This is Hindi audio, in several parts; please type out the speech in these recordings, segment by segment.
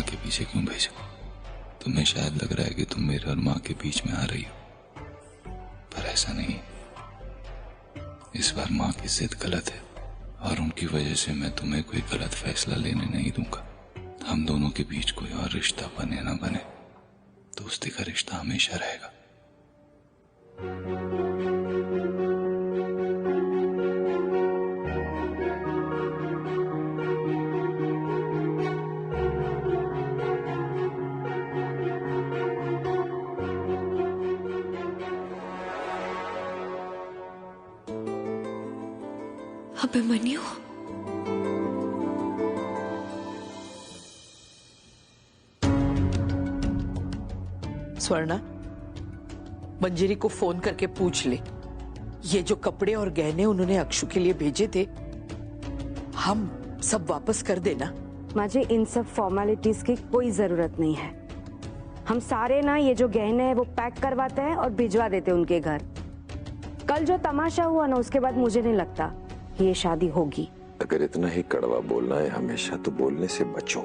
माँ के पीछे क्यों भेजूं? तुम्हें शायद लग रहा है कि तुम मेरे और माँ के बीच में आ रही हो, पर ऐसा नहीं। इस बार माँ की जिद गलत है और उनकी वजह से मैं तुम्हें कोई गलत फैसला लेने नहीं दूंगा। हम दोनों के बीच कोई और रिश्ता बने ना बने, दोस्ती का रिश्ता हमेशा रहेगा। अभिमन्यु, स्वर्णा, मंजरी को फोन करके पूछ ले, ये जो कपड़े और गहने उन्होंने अक्षु के लिए भेजे थे, हम सब वापस कर देना। मुझे इन सब फॉर्मेलिटीज की कोई जरूरत नहीं है। हम सारे ना ये जो गहने हैं वो पैक करवाते हैं और भिजवा देते हैं उनके घर। कल जो तमाशा हुआ ना, उसके बाद मुझे नहीं लगता ये शादी होगी। अगर इतना ही कड़वा बोलना है हमेशा तो बोलने से बचो।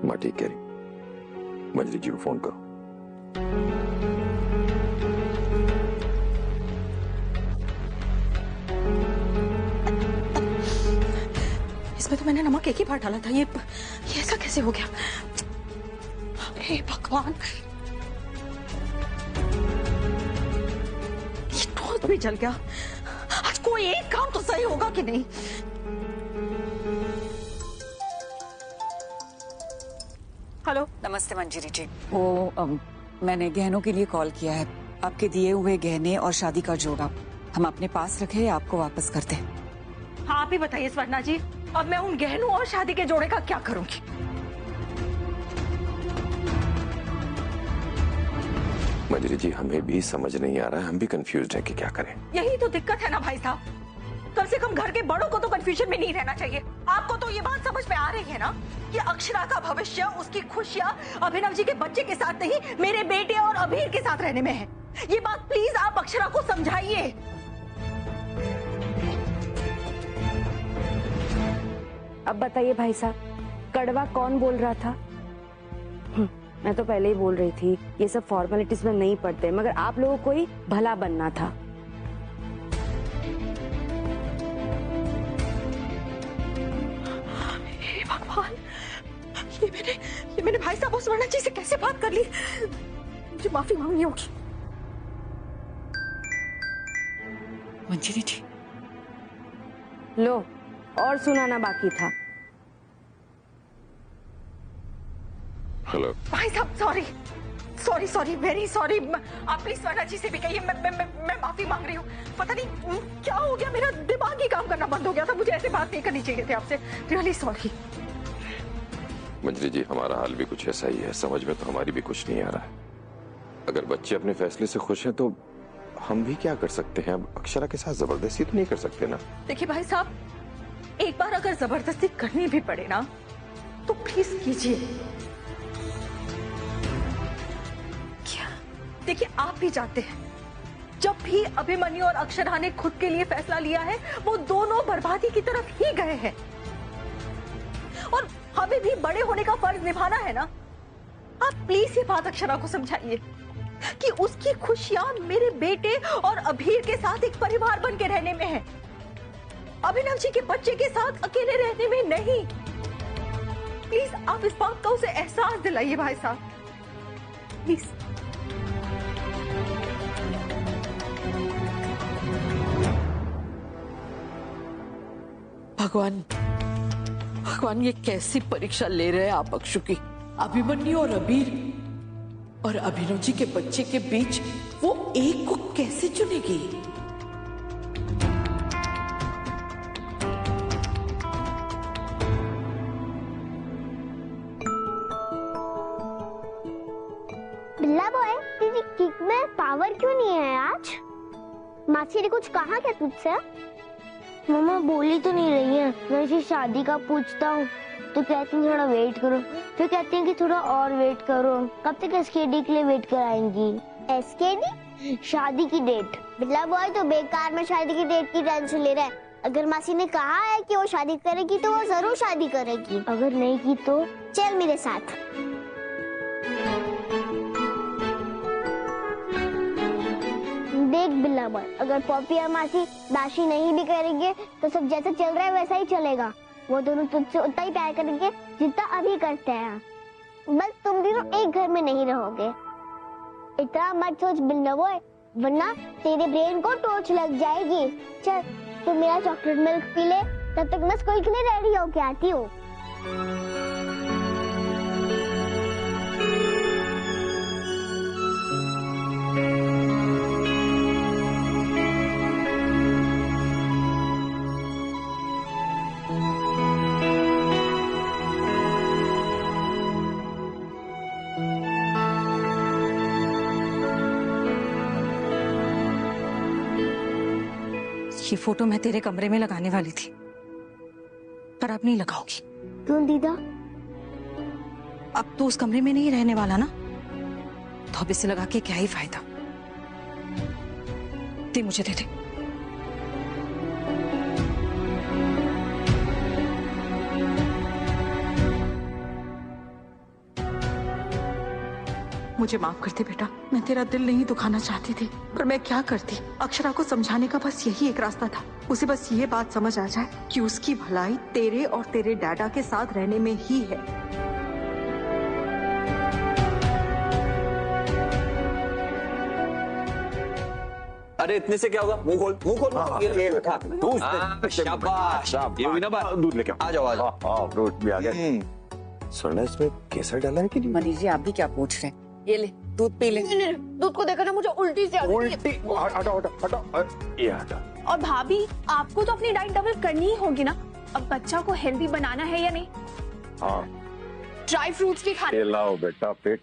माँ ठीक कह रही, मंजरी जी को फोन करो। इसमें तो मैंने नमक एक ही बार डाला था, ये ऐसा कैसे हो गया? हे भगवान, ये टोस्ट भी जल गया। आज कोई एक काम तो सही होगा कि नहीं? हेलो। नमस्ते मंजरी जी। मैंने गहनों के लिए कॉल किया है। आपके दिए हुए गहने और शादी का जोड़ा हम अपने पास रखे या आपको वापस कर दें? हाँ, आप ही बताइए स्वर्णा जी, अब मैं उन गहनों और शादी के जोड़े का क्या करूंगी? मंजरी जी, हमें भी समझ नहीं आ रहा है, हम भी कंफ्यूज्ड हैं कि क्या करें। यही तो दिक्कत है ना भाई साहब। कम से कम घर के बड़ों को तो कंफ्यूजन में नहीं रहना चाहिए। आपको तो ये बात समझ में आ रही है ना कि अक्षरा का भविष्य, उसकी खुशियाँ अभिनव जी के बच्चे के साथ नहीं, मेरे बेटे और अभीर के साथ रहने में है। ये बात प्लीज आप अक्षरा को समझाइए। अब बताइए भाई साहब, कड़वा कौन बोल रहा था? मैं तो पहले ही बोल रही थी ये सब फॉर्मेलिटीज में नहीं पड़ते, मगर आप लोगों को ही भला बनना था। हे भगवान, ये मैंने भाई साहब और स्वर्णा जी से कैसे बात कर ली? मुझे माफी मांगनी होगी। मंजरी जी, लो, और सुनाना बाकी था। हेलो भाई साहब, सॉरी, वेरी सॉरी। आप प्लीज स्वर्णा जी से भी कहिए मैं माफी मांग रही हूँ। पता नहीं क्या हो गया, मेरा दिमाग ही काम करना बंद हो गया था। मुझे ऐसे बात नहीं करनी चाहिए थी आपसे। Really sorry. मंजरी जी, हमारा हाल भी कुछ ऐसा ही है, समझ में तो हमारी भी कुछ नहीं आ रहा है। अगर बच्चे अपने फैसले से खुश हैं तो हम भी क्या कर सकते हैं? अब अक्षरा के साथ जबरदस्ती तो नहीं कर सकते ना। देखिए भाई साहब, एक बार अगर जबरदस्ती करनी भी पड़े ना तो प्लीज कीजिए। देखिए, आप भी जानते हैं, जब भी अभिमन्यु और अक्षरा ने खुद के लिए फैसला लिया है, वो दोनों बर्बादी की तरफ ही गए हैं। और हमें भी बड़े होने का फर्ज निभाना है ना। आप प्लीज ये बात अक्षरा को समझाइए कि उसकी खुशियां मेरे बेटे और अभीर के साथ एक परिवार बन के रहने में है, अभिनव जी के बच्चे के साथ अकेले रहने में नहीं। प्लीज आप इस बात का उसे एहसास दिलाइए भाई साहब, प्लीज। भगवान, ये कैसी परीक्षा ले रहे हैं आप अक्षु की? अभिमन्यु और अबीर और अभिनव जी के बच्चे के बीच वो एक को कैसे चुनेगी? बिल्ला बॉय, तेरी किक में पावर क्यों नहीं है आज? मासी ने कुछ कहा क्या तुझसे? मम्मा बोली तो नहीं रही है। मैं इसे शादी का पूछता हूँ तो कहती हैं थोड़ा वेट करो, फिर कहती हैं कि थोड़ा और वेट करो। कब तक एसकेडी के लिए वेट कराएंगी? एसकेडी? शादी की डेट। बिल्ला बॉय तो बेकार में शादी की डेट की टेंशन ले रहा है। अगर मासी ने कहा है कि वो शादी करेगी तो वो जरूर शादी करेगी, अगर नहीं की तो चल मेरे साथ। देख बिल्ला बॉय, अगर पॉपी और मासी दाशी नहीं भी करेंगे तो सब जैसा चल रहा है वैसा ही चलेगा। वो दोनों तुझसे उतना ही प्यार करेंगे जितना अभी करते हैं। बस तुम दोनों एक घर में नहीं रहोगे। इतना मत सोच बिल्ला बॉय, वरना तेरे ब्रेन को टॉर्च लग जाएगी। चल तू मेरा चॉकलेट मिल्क पी ले, तब तक मैं स्कूल के लिए रेडी होके आती हूँ। ये फोटो मैं तेरे कमरे में लगाने वाली थी, पर अब नहीं लगाऊंगी। क्यों दीदा? अब तो उस कमरे में नहीं रहने वाला ना, तो अब इसे लगा के क्या ही फायदा। दे मुझे, दे दे। मुझे माफ कर दे बेटा, मैं तेरा दिल नहीं दुखाना चाहती थी, पर मैं क्या करती। अक्षरा को समझाने का बस यही एक रास्ता था। उसे बस ये बात समझ आ जाए कि उसकी भलाई तेरे और तेरे डैडा के साथ रहने में ही है। अरे इतने से क्या होगा? मुंह खोल, मुंह खोल। ये शाबाश, ये हुई ना बात। दूध लेके आ जाओ, आ जाओ। फ्रूट भी आ गया। स्वर्ण, इसमें केसर डाला है कि नहीं? मनीष जी आप भी क्या पूछ रहे हैं? ये ले दूध पी ले। दूध को देखकर ना मुझे उल्टी से आती है। उल्टी? हटो हटो हटो, ये हटा। और भाभी, आपको तो अपनी डाइट डबल करनी ही होगी ना। अब बच्चा को हेल्दी बनाना है या नहीं? हाँ, ड्राई फ्रूट्स भी खाने। लाओ बेटा, पेट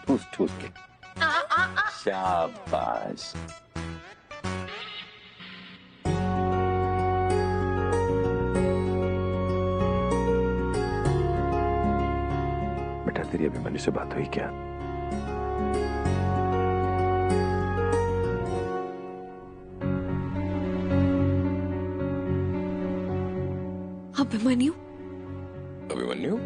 ठूस ठूस के। शाबाश। बेटा तेरी अभिमन्यु से बात हुई क्या? अभिमन्यु? अभिमन्यु?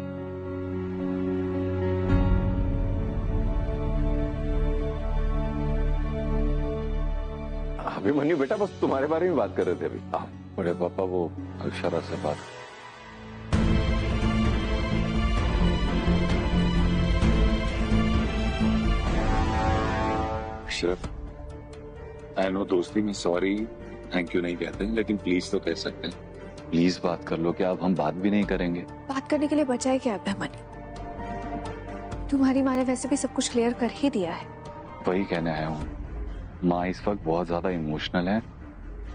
अभिमन्यु बेटा बस तुम्हारे बारे में बात कर रहे थे अभी। बड़े पापा वो अक्षरा से बात। आई नो दोस्ती में सॉरी थैंक यू नहीं कहते, लेकिन प्लीज तो कह सकते हैं। प्लीज बात कर लो। क्या अब हम बात भी नहीं करेंगे? बात करने के लिए बचा है क्या अभिमन्यु? तुम्हारी माँ ने वैसे भी सब कुछ क्लियर कर ही दिया है। वही कहने आया हूँ। माँ इस वक्त बहुत ज्यादा इमोशनल है,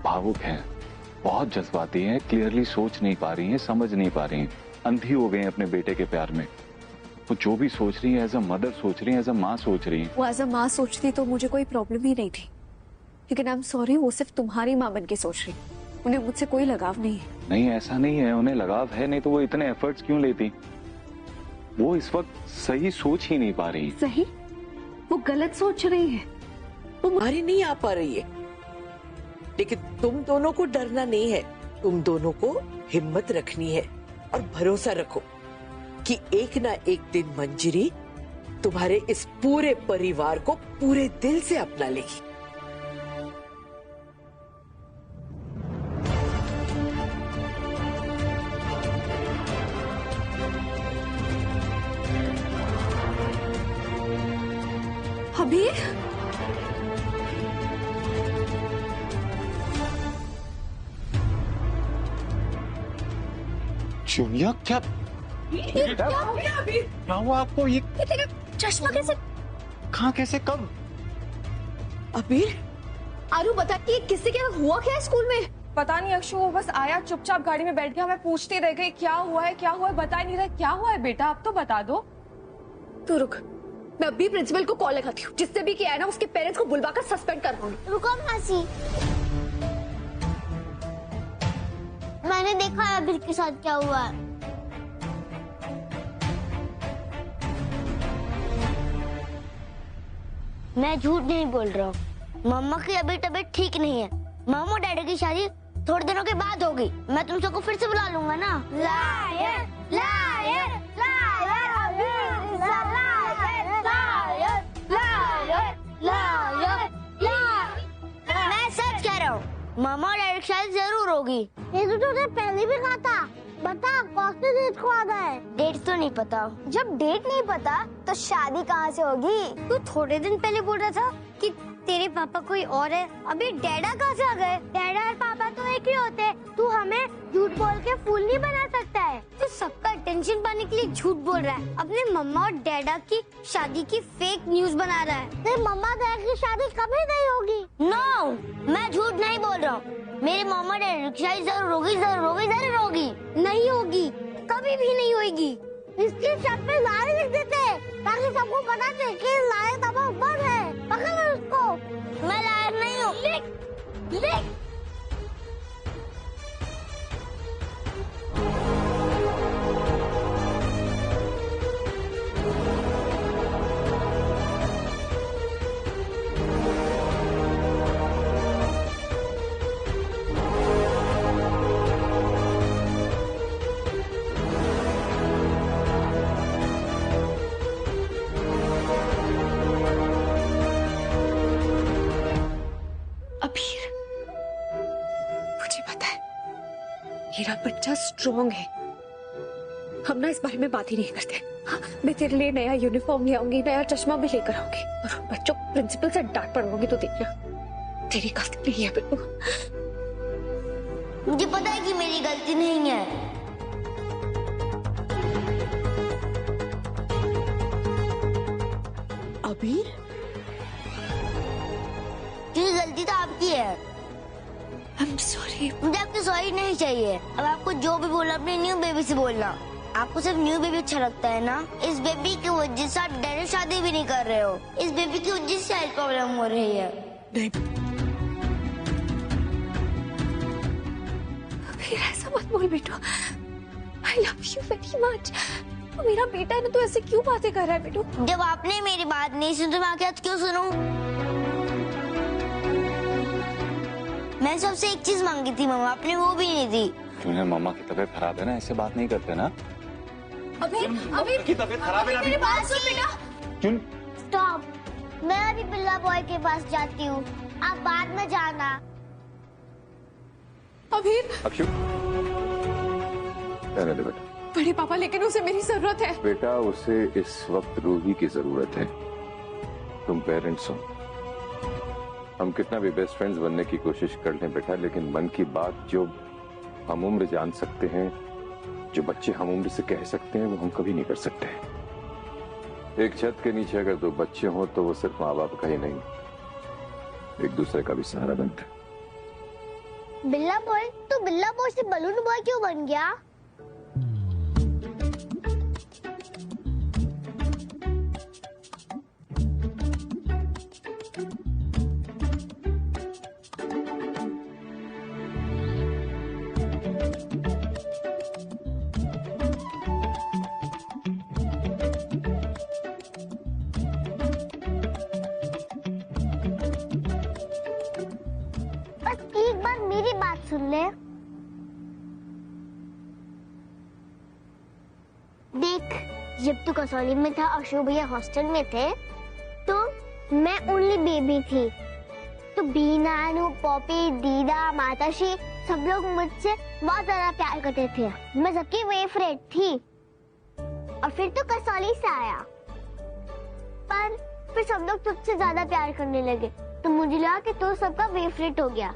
भावुक है, बहुत जज्बाती है, क्लियरली सोच नहीं पा रही है, समझ नहीं पा रही है, अंधी हो गई है अपने बेटे के प्यार में। वो जो भी सोच रही है एज अ मदर सोच रही है, एज अ माँ सोच रही है। वो एज अ माँ सोचती तो मुझे कोई प्रॉब्लम ही नहीं थी, लेकिन आई एम सॉरी, वो सिर्फ तुम्हारी माँ बन के सोच रही। उन्हें मुझसे कोई लगाव नहीं है। नहीं ऐसा नहीं है, उन्हें लगाव है, नहीं तो वो इतने एफर्ट्स क्यों लेती? वो इस वक्त सही सोच ही नहीं पा रही। सही? वो गलत सोच रही है। वो मारी नहीं आ पा रही है, लेकिन तुम दोनों को डरना नहीं है। तुम दोनों को हिम्मत रखनी है और भरोसा रखो कि एक ना एक दिन मंजरी तुम्हारे इस पूरे परिवार को पूरे दिल से अपना लेगी। अभी चुनिया क्या क्या हुआ आपको? ये तेरा चश्मा कैसे? कहाँ, कैसे, कब? अबीर, आरू बताती है किससे क्या हुआ, क्या है स्कूल में? पता नहीं अक्षु, वो बस आया चुपचाप गाड़ी में बैठ गया। मैं पूछती रह गई क्या हुआ है, क्या हुआ है, बता नहीं रहा। क्या हुआ है बेटा, अब तो बता दो। तू रुक, मैं अभी प्रिंसिपल को कॉल लगाती हूँ। जिससे भी किया है ना उसके पेरेंट्स को बुलवाकर सस्पेंड करवाऊंगी। रुको मासी, मैंने देखा है अभी के साथ क्या हुआ है। मैं झूठ नहीं बोल रहा हूँ। मम्मा की अभी तबीयत ठीक नहीं है। मामा डैडी की शादी थोड़े दिनों के बाद होगी। मैं तुम सबको फिर से बुला लूंगा ना। Liar liar liar Abir liar liar liar liar liar. मैं सच कह रहा हूँ, मामा और डैडी शादी जरूर होगी। ये तो तुझे पहले भी कहा था। बता कौन सी डेट को आ गए? डेट तो नहीं पता। जब डेट नहीं पता तो शादी कहाँ से होगी? तू थोड़े दिन पहले बोल रहा था कि तेरे पापा कोई और है। अभी डैडा कहाँ से आ गए? डैडा और पापा तो एक ही होते। तू हमें झूठ बोल के फूल नहीं बना सकता है। तू सबका अटेंशन पाने के लिए झूठ बोल रहा है। अपने मम्मा और डैडा की शादी की फेक न्यूज बना रहा है। तेरे मम्मा डैडा की शादी कभी नहीं होगी। नो, मैं झूठ नहीं बोल रहा हूँ। मेरे मम्मा डैडा की शादी जरूर होगी, जरूर होगी, जरूर होगी। नहीं होगी, कभी भी नहीं होगी। इसके शर्ट पे लाए लिख देते ताकि सबको पता चले कि लायक अब ऊपर है। पकड़ उसको। मैं लायक नहीं हूँ। लिख लिख। अबीर, मुझे पता है मेरा बच्चा स्ट्रॉन्ग है। हम ना इस बारे में बात ही नहीं करते। हाँ, मैं तेरे लिए नया यूनिफॉर्म ले आऊंगी, नया चश्मा भी लेकर आऊंगी और उन बच्चों को प्रिंसिपल से डांट पड़वाऊंगी तो देखना। तेरी गलती नहीं है बिल्कुल। मुझे पता है कि मेरी गलती नहीं है। अबीर, ये गलती तो आपकी है। I'm sorry। मुझे आपकी सॉरी नहीं चाहिए। अब आपको जो भी बोलना अपनी न्यू बेबी से बोलना। आपको सिर्फ न्यू बेबी अच्छा लगता है ना? इस बेबी की वजह से आप डायरेक्ट शादी भी नहीं कर रहे हो। इस बेबी की वजह से हेल्थ प्रॉब्लम हो रही है। नहीं, अबीर ऐसा मत बोल बेटू। I love you very much। तू मेरा बेटा है ना, तू ऐसे क्यों बातें कर रहा है बेटू? जब आपने मेरी बात नहीं सुनी तो मैं आके आज क्यों सुनूं? मैं सबसे एक चीज मांगी थी मम्मा, आपने वो भी नहीं दी। तुम्हें मम्मा की तबीयत खराब है ना, ऐसे बात नहीं करते ना। अबीर की तबीयत खराब है ना। मेरी बात सुन बेटा। क्यों? स्टॉप। मैं अभी बिल्ला बॉय के पास जाती हूँ, आप बाद में जाना। अबीर, अक्षु, रहने दे बेटा। बड़े पापा लेकिन उसे मेरी जरूरत है। बेटा उसे इस वक्त रूही की जरूरत है। तुम पेरेंट्स हो। हम कितना भी बेस्ट फ्रेंड्स बनने की कोशिश कर लें बेटा, लेकिन मन की बात जो हम उम्र जान सकते हैं, जो बच्चे हम उम्र से कह सकते हैं, वो हम कभी नहीं कर सकते। एक छत के नीचे अगर दो बच्चे हों तो वो सिर्फ माँ बाप का ही नहीं, एक दूसरे का भी सहारा बनते हैं। बिल्ला बॉय, तो बिल्ला बॉय से बलून बॉय क्यों बन गया? सुन ले। देख, जब तू कसौली में था और शिव भैया हॉस्टल में थे तो मैं ओनली बेबी थी। तो बीना, अनु, पॉपी, दीदा, माताश्री सब लोग मुझसे बहुत ज्यादा प्यार करते थे। मैं सबकी फेवरेट थी। और फिर तो कसौली से आया, पर फिर सब लोग तुझसे ज्यादा प्यार करने लगे तो मुझे लगा कि तू सबका फेवरेट हो गया।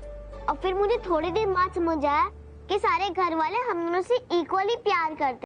और फिर मुझे थोड़ी देर बाद समझ आया कि सारे घर वाले हम दोनों से इक्वली प्यार करते।